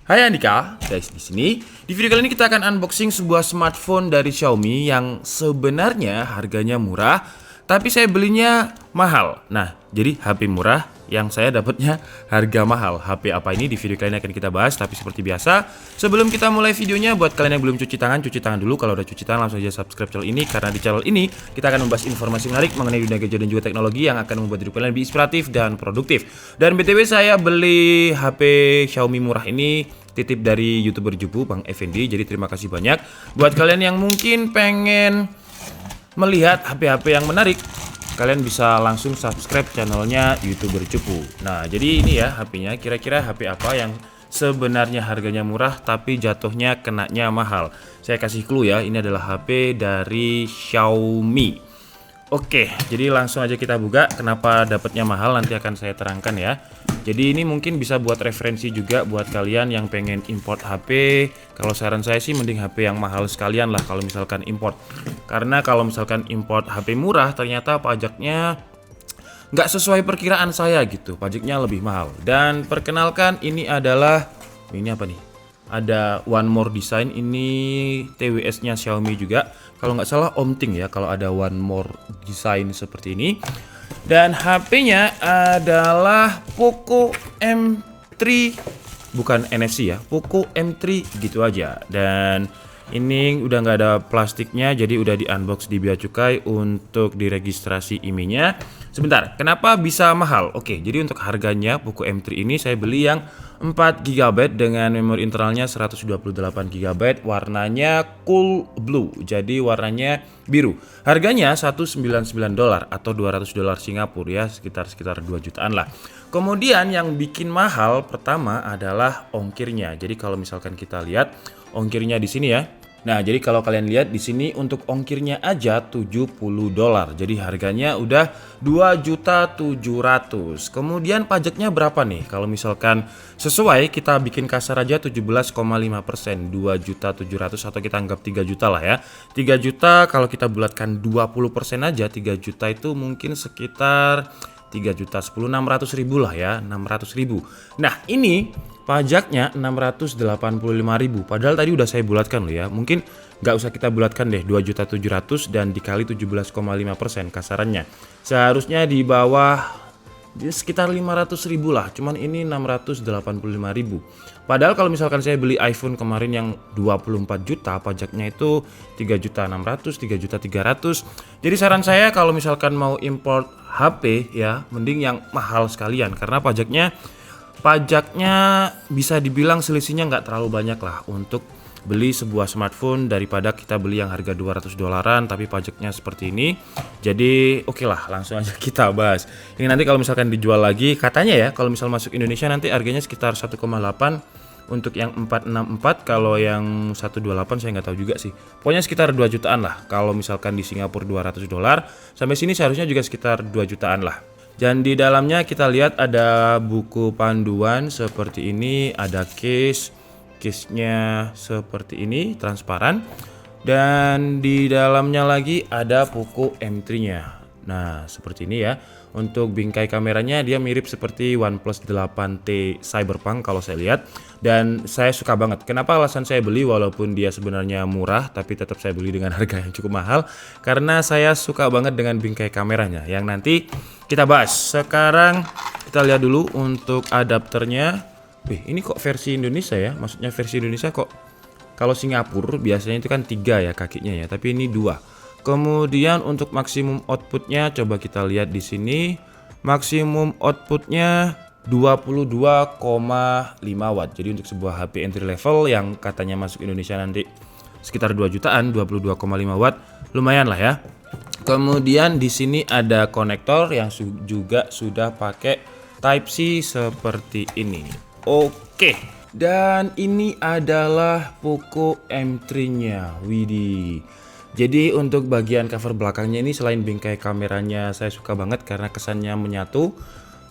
Hai Andika, guys di sini. Di video kali ini kita akan unboxing sebuah smartphone dari Xiaomi yang sebenarnya harganya murah, tapi saya belinya mahal. Nah, jadi HP murah yang saya dapatnya harga mahal. HP apa ini di video kali ini akan kita bahas, tapi seperti biasa, sebelum kita mulai videonya, buat kalian yang belum cuci tangan dulu. Kalau udah cuci tangan langsung aja subscribe channel ini, karena di channel ini kita akan membahas informasi menarik mengenai dunia gadget dan juga teknologi yang akan membuat hidup kalian lebih inspiratif dan produktif. Dan BTW saya beli HP Xiaomi murah ini titip dari YouTuber Jupu Bang Effendi. Jadi terima kasih banyak buat kalian yang mungkin pengen melihat HP-HP yang menarik, kalian bisa langsung subscribe channelnya YouTuber Jupu. Nah, jadi ini ya HP-nya. Kira-kira HP apa yang sebenarnya harganya murah tapi jatuhnya kenanya mahal? Saya kasih clue ya, ini adalah HP dari Xiaomi. Oke, jadi langsung aja kita buka. Kenapa dapatnya mahal nanti akan saya terangkan ya. Jadi ini mungkin bisa buat referensi juga buat kalian yang pengen import HP. Kalau saran saya sih mending HP yang mahal sekalian lah kalau misalkan import. Karena kalau misalkan import HP murah ternyata pajaknya nggak sesuai perkiraan saya gitu. Pajaknya lebih mahal. Dan perkenalkan ini adalah, ini apa nih? Ada One More Design, ini TWS-nya Xiaomi juga. Kalau nggak salah Om Ting ya kalau ada One More Design seperti ini. Dan HP-nya adalah Poco M3, bukan NFC ya, Poco M3 gitu aja. Dan ini udah nggak ada plastiknya, jadi udah di unbox di bea cukai untuk diregistrasi IMEI-nya. Sebentar, kenapa bisa mahal? Oke, jadi untuk harganya Poco M3 ini saya beli yang 4 GB dengan memori internalnya 128 GB, warnanya cool blue, jadi warnanya biru. Harganya $199 atau $200 Singapura ya, sekitar 2 jutaan lah. Kemudian yang bikin mahal pertama adalah ongkirnya. Jadi kalau misalkan kita lihat ongkirnya di sini ya. Nah, jadi kalau kalian lihat di sini untuk ongkirnya aja $70. Jadi harganya udah 2.700.000. Kemudian pajaknya berapa nih? Kalau misalkan sesuai kita bikin kasar aja 17,5%, 2.700.000 atau kita anggap 3 juta lah ya. 3 juta kalau kita bulatkan 20% aja, 3 juta itu mungkin sekitar 3 juta 600.000 lah ya, 600.000. Nah, ini pajaknya 685.000. Padahal tadi udah saya bulatkan loh ya. Mungkin nggak usah kita bulatkan deh, 2.700.000 dan dikali 17,5% kasarannya. Seharusnya di bawah sekitar 500.000 lah. Cuman ini 685.000. Padahal kalau misalkan saya beli iPhone kemarin yang 24 juta, pajaknya itu 3.600.000, 3.300.000. Jadi saran saya kalau misalkan mau import HP ya, mending yang mahal sekalian karena pajaknya bisa dibilang selisihnya nggak terlalu banyak lah untuk beli sebuah smartphone daripada kita beli yang harga $200 tapi pajaknya seperti ini. Jadi oke lah, langsung aja kita bahas. Ini nanti kalau misalkan dijual lagi, katanya ya kalau misal masuk Indonesia nanti harganya sekitar 1,8 untuk yang 464. Kalau yang 128 saya nggak tahu juga sih. Pokoknya sekitar 2 jutaan lah. Kalau misalkan di Singapura $200, sampai sini seharusnya juga sekitar 2 jutaan lah. Dan di dalamnya kita lihat ada buku panduan seperti ini, ada case-nya seperti ini, transparan. Dan di dalamnya lagi ada Poco M3-nya. Nah, seperti ini ya. Untuk bingkai kameranya dia mirip seperti OnePlus 8T Cyberpunk kalau saya lihat. Dan saya suka banget. Kenapa alasan saya beli walaupun dia sebenarnya murah, tapi tetap saya beli dengan harga yang cukup mahal. Karena saya suka banget dengan bingkai kameranya. Yang nanti kita bahas. Sekarang kita lihat dulu untuk adapternya. Ini kok versi Indonesia ya? Maksudnya versi Indonesia kok. Kalau Singapura biasanya itu kan 3 ya kakinya ya, tapi ini 2. Kemudian untuk maksimum outputnya coba kita lihat di sini. Maksimum outputnya 22,5 watt. Jadi untuk sebuah HP entry level yang katanya masuk Indonesia nanti sekitar 2 jutaan, 22,5 watt. Lumayan lah ya. Kemudian di sini ada konektor yang juga sudah pakai Type C seperti ini. Oke. Dan ini adalah Poco M3-nya. Widih. Jadi untuk bagian cover belakangnya ini selain bingkai kameranya saya suka banget karena kesannya menyatu,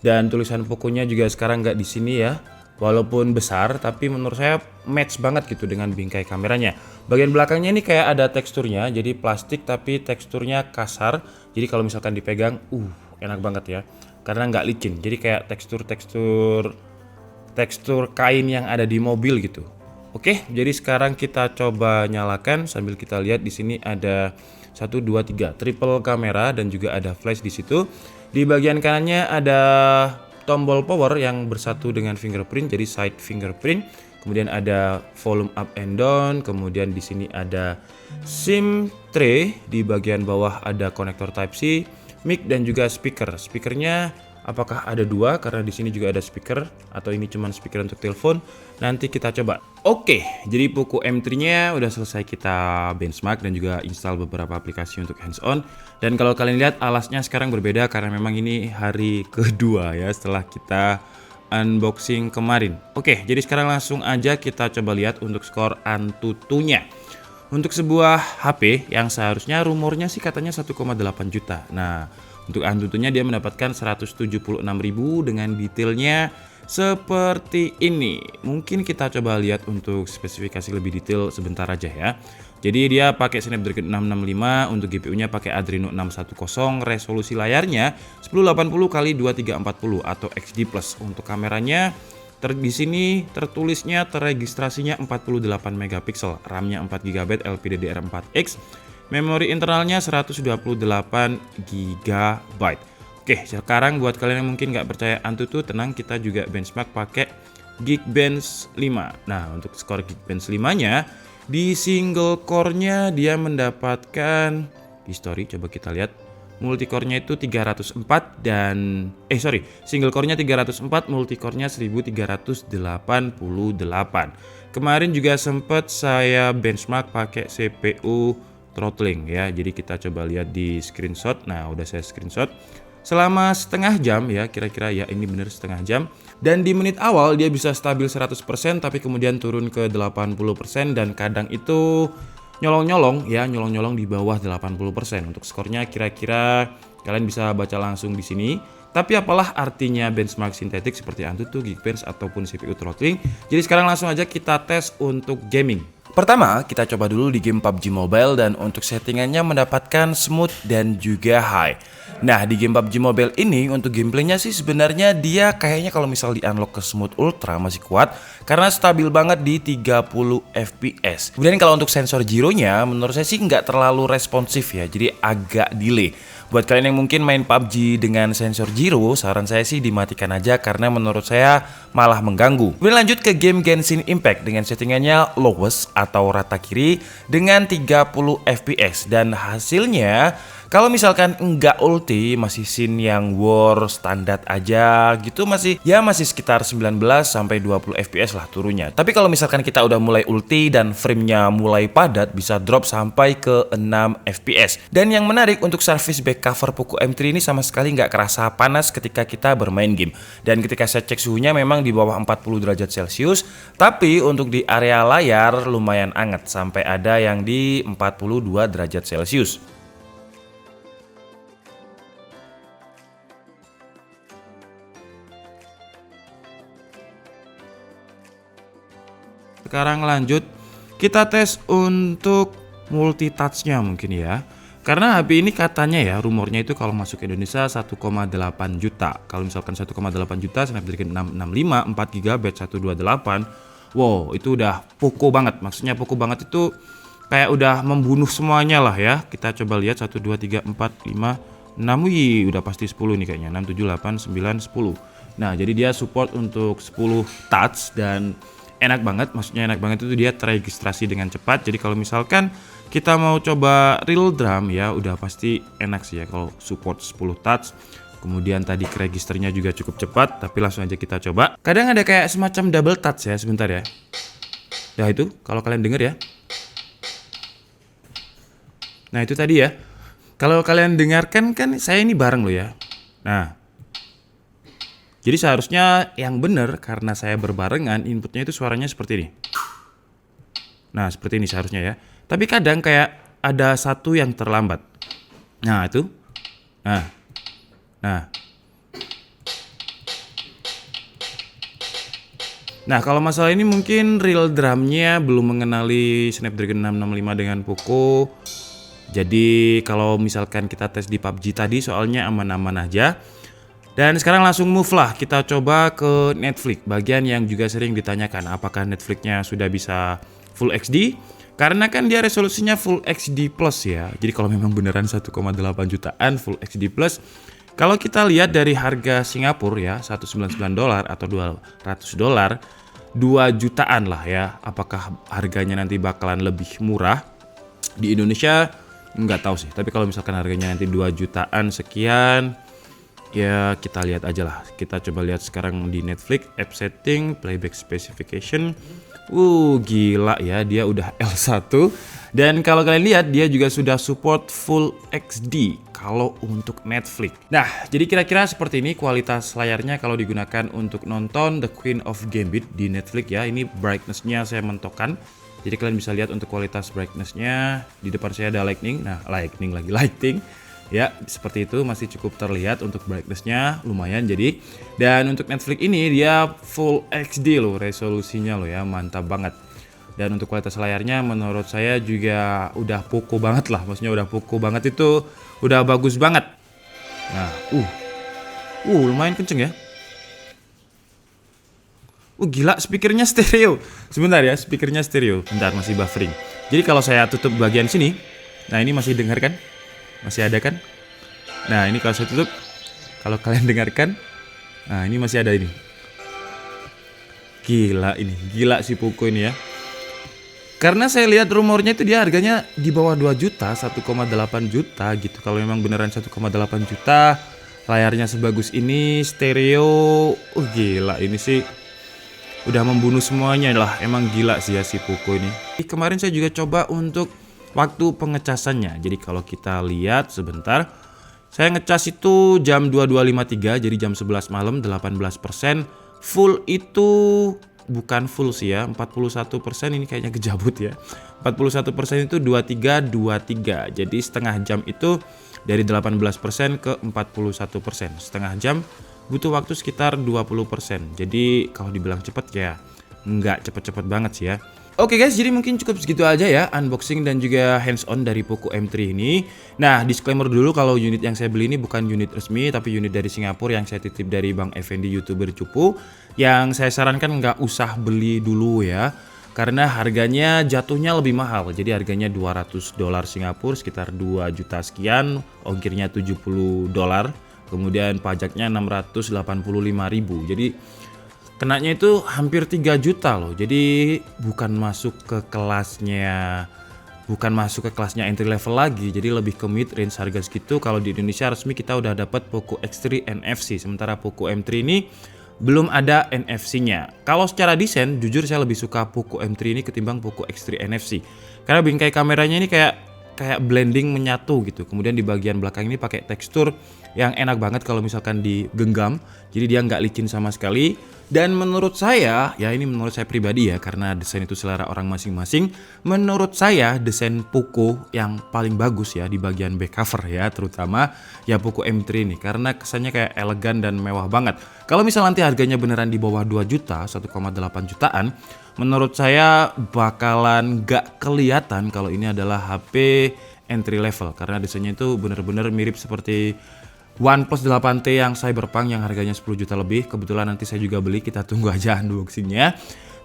dan tulisan Poco-nya juga sekarang nggak di sini ya. Walaupun besar tapi menurut saya match banget gitu dengan bingkai kameranya. Bagian belakangnya ini kayak ada teksturnya, jadi plastik tapi teksturnya kasar. Jadi kalau misalkan dipegang enak banget ya. Karena nggak licin. Jadi kayak tekstur tekstur kain yang ada di mobil gitu. Oke, jadi sekarang kita coba nyalakan sambil kita lihat di sini ada 1 2 3 triple kamera dan juga ada flash di situ. Di bagian kanannya ada tombol power yang bersatu dengan fingerprint jadi side fingerprint. Kemudian ada volume up and down, kemudian di sini ada SIM tray, di bagian bawah ada konektor Type C, mic dan juga speaker. Speakernya apakah ada dua karena di sini juga ada speaker atau ini cuma speaker untuk telepon? Nanti kita coba. Oke, jadi Poco M3-nya udah selesai kita benchmark dan juga install beberapa aplikasi untuk hands on. Dan kalau kalian lihat alasnya sekarang berbeda karena memang ini hari kedua ya setelah kita unboxing kemarin. Oke, jadi sekarang langsung aja kita coba lihat untuk skor Antutunya. Untuk sebuah HP yang seharusnya rumornya sih katanya 1,8 juta. Nah, untuk Antutunya dia mendapatkan 176.000 dengan detailnya seperti ini. Mungkin kita coba lihat untuk spesifikasi lebih detail sebentar aja ya. Jadi dia pakai Snapdragon 665, untuk GPU-nya pakai Adreno 610, resolusi layarnya 1080x2340 atau XD+. Untuk kameranya di sini tertulisnya terregistrasinya 48 megapiksel, RAM-nya 4 GB LPDDR4X, memori internalnya 128 GB. Oke, sekarang buat kalian yang mungkin nggak percaya Antutu, tenang, kita juga benchmark pakai Geekbench 5. Nah, untuk skor Geekbench 5-nya di single core-nya dia mendapatkan history, coba kita lihat. Multicore-nya itu 304 dan single core-nya 304, multicore-nya 1388. Kemarin juga sempat saya benchmark pakai CPU throttling ya. Jadi kita coba lihat di screenshot. Nah, udah saya screenshot. Selama setengah jam ya, kira-kira ya ini bener setengah jam. Dan di menit awal dia bisa stabil 100% tapi kemudian turun ke 80% dan kadang itu nyolong-nyolong di bawah 80%. Untuk skornya kira-kira kalian bisa baca langsung di sini. Tapi apalah artinya benchmark sintetik seperti Antutu, Geekbench ataupun CPU throttling. Jadi sekarang langsung aja kita tes untuk gaming. Pertama, kita coba dulu di game PUBG Mobile dan untuk settingannya mendapatkan smooth dan juga high. Nah, di game PUBG Mobile ini untuk gameplaynya sih sebenarnya dia kayaknya kalau misal di unlock ke smooth ultra masih kuat karena stabil banget di 30 fps. Kemudian kalau untuk sensor gyronya menurut saya sih nggak terlalu responsif ya, jadi agak delay. Buat kalian yang mungkin main PUBG dengan sensor gyro, saran saya sih dimatikan aja karena menurut saya malah mengganggu. Kemudian lanjut ke game Genshin Impact dengan settingannya lowest atau rata kiri dengan 30 fps dan hasilnya kalau misalkan enggak ulti masih scene yang war standar aja gitu masih sekitar 19 sampai 20 fps lah turunnya. Tapi kalau misalkan kita udah mulai ulti dan framenya mulai padat bisa drop sampai ke 6 fps. Dan yang menarik untuk service back cover Poco M3 ini sama sekali nggak kerasa panas ketika kita bermain game. Dan ketika saya cek suhunya memang di bawah 40 derajat Celcius, tapi untuk di area layar lumayan anget sampai ada yang di 42 derajat Celcius. Sekarang lanjut kita tes untuk multitouch-nya mungkin ya. Karena HP ini katanya ya rumornya itu kalau masuk ke Indonesia 1,8 juta. Kalau misalkan 1,8 juta Snapdragon 665 4 GB 128. Wow, itu udah Poco banget. Maksudnya Poco banget itu kayak udah membunuh semuanya lah ya. Kita coba lihat 1 2 3 4 5 6. Wih, udah pasti 10 nih kayaknya. 6 7 8 9 10. Nah, jadi dia support untuk 10 touch dan enak banget, maksudnya enak banget itu dia terregistrasi dengan cepat. Jadi kalau misalkan kita mau coba real drum ya udah pasti enak sih ya kalau support 10 touch. Kemudian tadi registernya juga cukup cepat, tapi langsung aja kita coba. Kadang ada kayak semacam double touch ya, sebentar ya. Nah itu kalau kalian denger ya. Nah itu tadi ya. Kalau kalian dengarkan kan saya ini bareng loh ya. Nah jadi seharusnya yang benar karena saya berbarengan inputnya itu suaranya seperti ini. Nah seperti ini seharusnya ya. Tapi kadang kayak ada satu yang terlambat. Nah itu. Nah kalau masalah ini mungkin real drumnya belum mengenali Snapdragon 665 dengan Poco. Jadi kalau misalkan kita tes di PUBG tadi soalnya aman-aman aja. Dan sekarang langsung move lah, kita coba ke Netflix. Bagian yang juga sering ditanyakan, apakah Netflixnya sudah bisa Full HD? Karena kan dia resolusinya Full HD Plus ya. Jadi kalau memang beneran 1,8 jutaan Full HD Plus, kalau kita lihat dari harga Singapura ya, $199 atau $200, 2 jutaan lah ya. Apakah harganya nanti bakalan lebih murah? Di Indonesia nggak tahu sih, tapi kalau misalkan harganya nanti 2 jutaan sekian, ya kita lihat aja lah. Kita coba lihat sekarang di Netflix, app setting, playback specification. Gila ya, dia udah L1. Dan kalau kalian lihat, dia juga sudah support Full HD kalau untuk Netflix. Nah, jadi kira-kira seperti ini kualitas layarnya kalau digunakan untuk nonton The Queen of Gambit di Netflix ya. Ini brightness-nya saya mentokkan. Jadi kalian bisa lihat untuk kualitas brightness-nya. Di depan saya ada lighting. Nah, lighting. Ya, seperti itu masih cukup terlihat untuk brightness-nya lumayan jadi. Dan untuk Netflix ini dia Full HD loh resolusinya loh ya, mantap banget. Dan untuk kualitas layarnya menurut saya juga udah poko banget lah. Maksudnya udah poko banget itu udah bagus banget. Nah, lumayan kenceng ya. Gila, speakernya stereo. Sebentar ya, speakernya stereo. Bentar, masih buffering. Jadi kalau saya tutup bagian sini, nah ini masih dengar kan? Masih ada kan? Nah ini kalau saya tutup, kalau kalian dengarkan, nah ini masih ada ini. Gila si Poco ini ya. Karena saya lihat rumornya itu dia harganya di bawah 2 juta, 1,8 juta gitu. Kalau memang beneran 1,8 juta, layarnya sebagus ini, stereo, gila ini sih udah membunuh semuanya lah. Emang gila sih ya si Poco ini. Kemarin saya juga coba untuk waktu pengecasannya. Jadi kalau kita lihat sebentar, saya ngecas itu jam 22.53, jadi jam 11 malam 18%. Full itu bukan full sih ya, 41%, ini kayaknya kejabut ya. 41% itu 23. Jadi setengah jam itu dari 18% ke 41%. Setengah jam butuh waktu sekitar 20%. Jadi kalau dibilang cepet ya nggak cepet-cepet banget sih ya. Oke guys, jadi mungkin cukup segitu aja ya unboxing dan juga hands on dari Poco M3 ini. Nah, disclaimer dulu kalau unit yang saya beli ini bukan unit resmi tapi unit dari Singapura yang saya titip dari Bang Effendi YouTuber Cupu. Yang saya sarankan nggak usah beli dulu ya, karena harganya jatuhnya lebih mahal. Jadi harganya $200 Singapura, sekitar 2 juta sekian, ongkirnya $70, kemudian pajaknya 685.000. Jadi kenanya itu hampir 3 juta loh. Jadi bukan masuk ke kelasnya entry level lagi. Jadi lebih ke mid range harga segitu. Kalau di Indonesia resmi kita udah dapat Poco X3 NFC. Sementara Poco M3 ini belum ada NFC-nya. Kalau secara desain, jujur saya lebih suka Poco M3 ini ketimbang Poco X3 NFC. Karena bingkai kameranya ini kayak blending menyatu gitu. Kemudian di bagian belakang ini pakai tekstur yang enak banget kalau misalkan digenggam. Jadi dia nggak licin sama sekali. Dan menurut saya, ya ini menurut saya pribadi ya, karena desain itu selera orang masing-masing. Menurut saya desain Poco yang paling bagus ya di bagian back cover ya, terutama ya Poco M3 ini. Karena kesannya kayak elegan dan mewah banget. Kalau misal nanti harganya beneran di bawah 2 juta, 1,8 jutaan, menurut saya bakalan gak kelihatan kalau ini adalah HP entry level. Karena desainnya itu bener-bener mirip seperti OnePlus 8T yang Cyberpunk yang harganya 10 juta lebih. Kebetulan nanti saya juga beli, kita tunggu aja unboxingnya.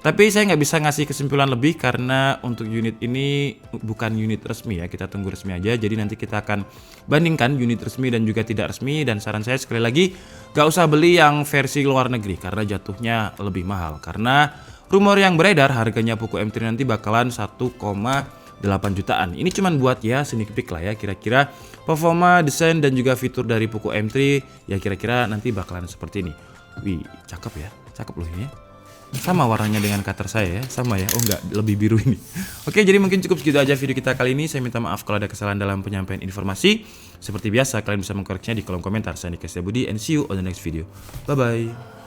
Tapi saya nggak bisa ngasih kesimpulan lebih karena untuk unit ini bukan unit resmi ya. Kita tunggu resmi aja. Jadi nanti kita akan bandingkan unit resmi dan juga tidak resmi. Dan saran saya sekali lagi, nggak usah beli yang versi luar negeri karena jatuhnya lebih mahal. Karena rumor yang beredar harganya Poco M3 nanti bakalan 1,8 jutaan. Ini cuman buat ya sneak peek lah ya, kira-kira performa, desain dan juga fitur dari Poco M3 ya kira-kira nanti bakalan seperti ini. Wih, cakep ya. Cakep loh ini. Sama warnanya dengan cutter saya ya, sama ya. Oh enggak, lebih biru ini. Oke, jadi mungkin cukup segitu aja video kita kali ini. Saya minta maaf kalau ada kesalahan dalam penyampaian informasi. Seperti biasa, kalian bisa mengkoreksinya di kolom komentar. Saya Nika Setiabudi and see you on the next video. Bye bye.